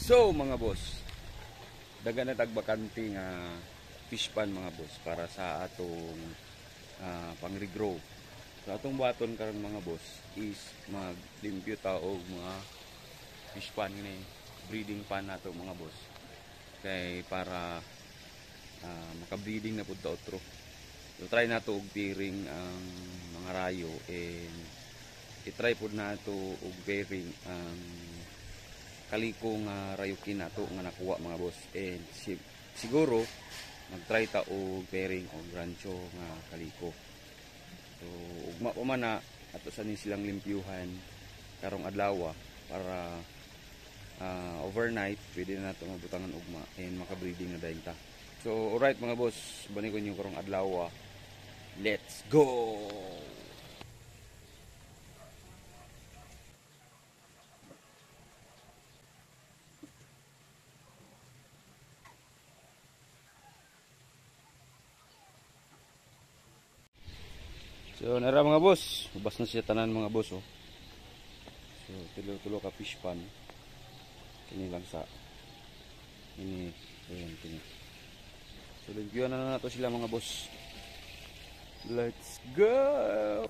So mga boss, daga na tagbakante nga fish pan mga boss para sa atong pang-regrow. So atong baton karon mga boss is maglimpyo ta og mga fish pan ni breeding pan nato mga boss. Kay para maka-breeding na pud ta otro. So try nato og pairing ang mga rayo and i-try pud nato og pairing ang kaliko nga rayukin nato nga nakuha mga boss, and siguro mag-try ta og pairing og rancho nga kaliko. So ugma pa man na ato sa ni silang limpyuhan karong adlaw para overnight pwede na nato mabutangan ugma and maka-breeding na dayon ta. So alright mga boss, bani ko nyo karong adlaw. Let's go. So nara mga boss, ubas na siya tanan mga boss oh. So tulo-tulo ka fish pan. Kini lang sa ini ayan kini. So limpyuhan na nato sila mga boss. Let's go.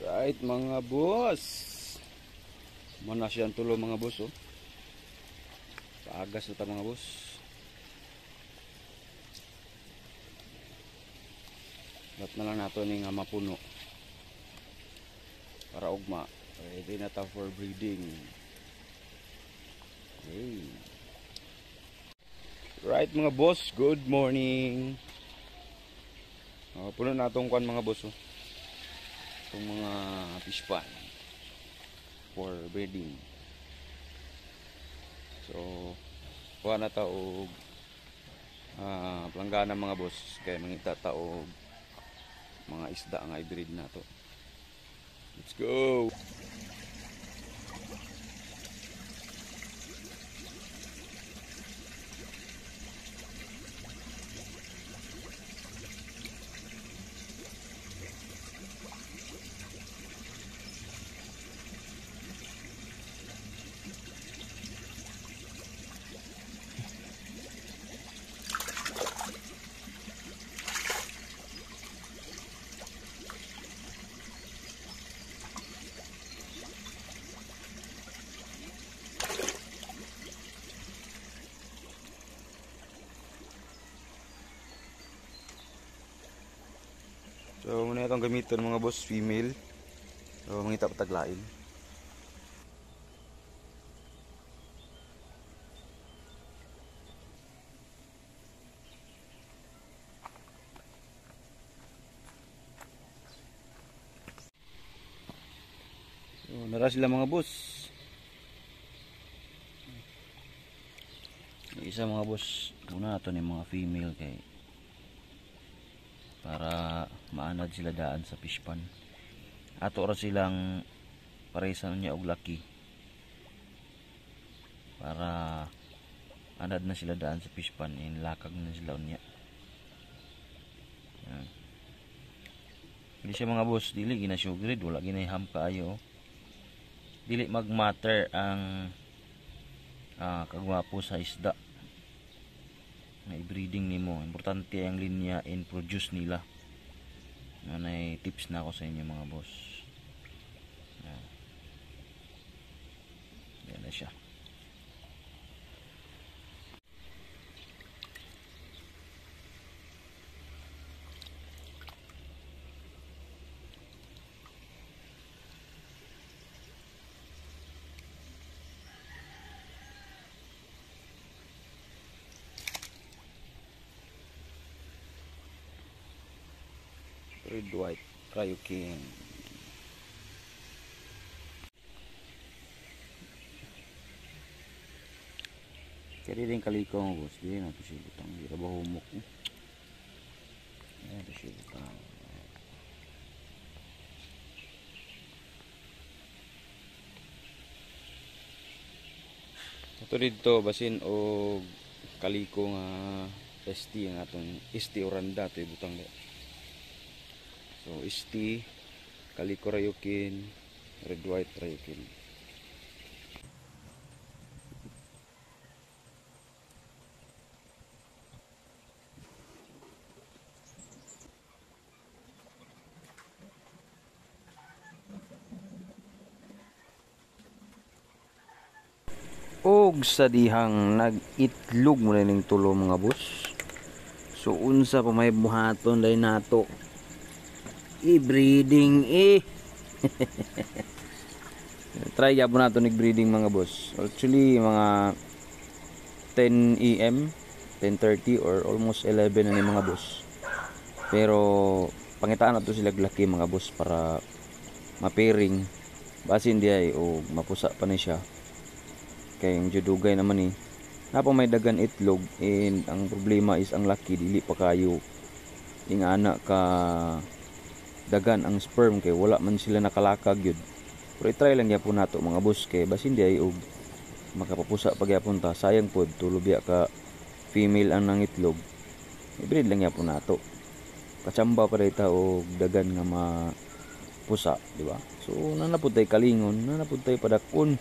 Right mga boss, muna siyang tulo mga boss oh. Paagas na ta mga boss. Dapat na lang nato ni nga mapuno para ugma ready na ta for breeding. Okay. Right mga boss, good morning. Puno na itong kwan mga boss oh. Itong mga fish pan for breeding. So kuha na ta og planggana mga boss kay mangita ta og mga isda nga i-breed na to. Let's go. So muna itong gamiton mga boss, female. So mangita pataglain. So nara sila mga boss. Yung isa mga boss, muna ito ni mga female kay para maanad sila daan sa fish pan. Ato ra silang paresan niya og laki para anad na sila daan sa fish pan and lakag na sila unya. Hindi siya mga boss, dili gina sugared, wala ginaham kaayo. Dili mag-matter ang kagwapo sa isda na i-breeding nimo. Importante ang linya and produce nila. May tips na ako sa inyo mga boss. Yan na siya. Red white Cryo King. Kaya rin kaliko mga boss. Di na ito siya butang. Di ba humok. Ayan ito siya butang. Ito dito basin o kaliko nga ST ang atong ST Oranda ito butang. So ST kaliko Ryukin, red white Ryukin. Og sa dihang nag-itlog mo na ning tulo mga boss. So unsa pa may buhaton dai nato. I-breeding Try gyapon nato nig breeding mga boss. Actually mga 10 AM, 10:30 or almost 11 na ni mga boss. Pero pangitaan nato sila laki mga boss para ma-pairing. Basin di ay o mapusa pa ni siya. Kay yung judugay naman napa may dagan itlog and ang problema is ang laki dili pa kayo ingana ka dagan ang sperm kay wala man sila nakalakag yun. Pero i-try lang yapon nato mga boss kay basin di ay og makapapusa pag yapon ta sayang pod tulubya ka female ang nangitlog. I-breed lang yapon nato. Katsamba pa dayta og dagan nga mapusa, di ba? So nanapod tay kalingon, nanapod tay padakon.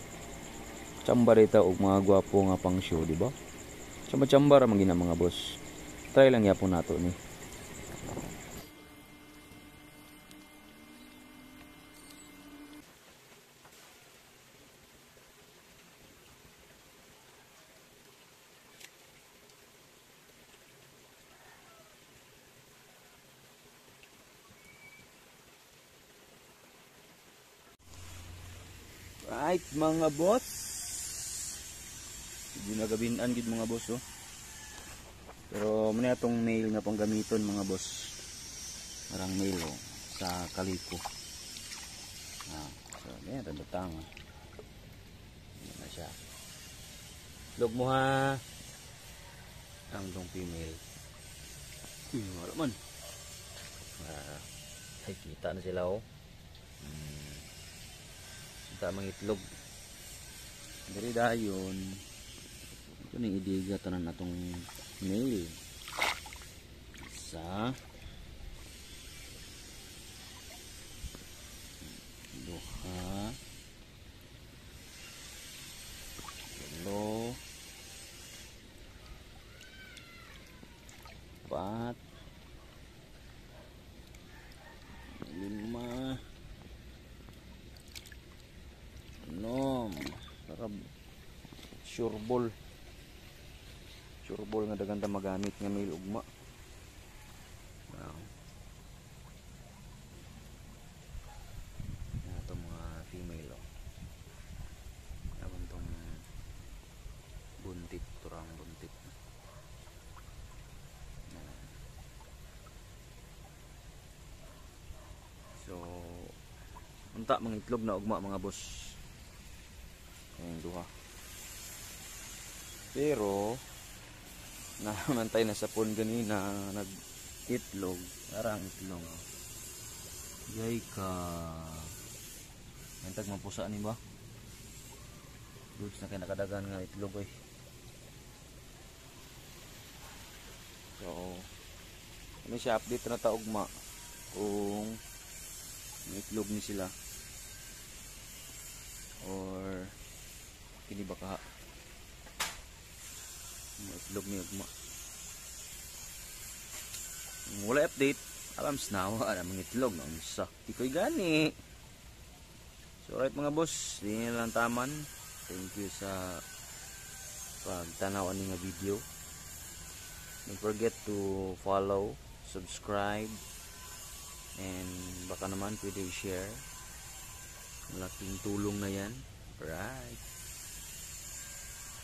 Tsamba dito og mga gwapo nga pang show, di ba? Tsamba-tsamba ra man gina mga boss. Try lang yapon nato ni. Right mga boss. Ginagabinan gid mga boss oh. Pero muna itong nail nga pang gamiton mga boss. Marang nail oh sa kaliko. So yan tandutang. Yan na siya. Log mo ha. Ang dong female. Wala man. Ay kita na sila oh. Kita mangitlog. Dari dayon. Ito na idiga tanan natong nail. Isa. Duha. Tatlo. Apat. Lima. Enam. Sarap. Sureball. Sureball nga dagan ta magamit nga male ugma. Wow. Ito mga female oh. Naman tong buntit, turang buntit. So unta mga itlog na ugma mga boss. Ayan duha. Pero namantay na sa pon ganina nag-itlog, arang itlog. Yay ka. Mentag mapusa ni ba? Goods na kay nakadagan nga itlog eh. So, ano siya update na taugma kung may itlog ni sila or kini baka itlog ni ugma. Wala update alam snawa na mga itlog na unsa tikoy gani. So right mga boss, di na lang taman. Thank you sa pagtanaw ani nga video. Don't forget to follow, subscribe, and baka naman pwede i-share. Malaking tulong na yan. Right.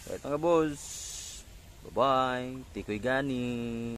Right mga boss, bye bye, tikoy gani.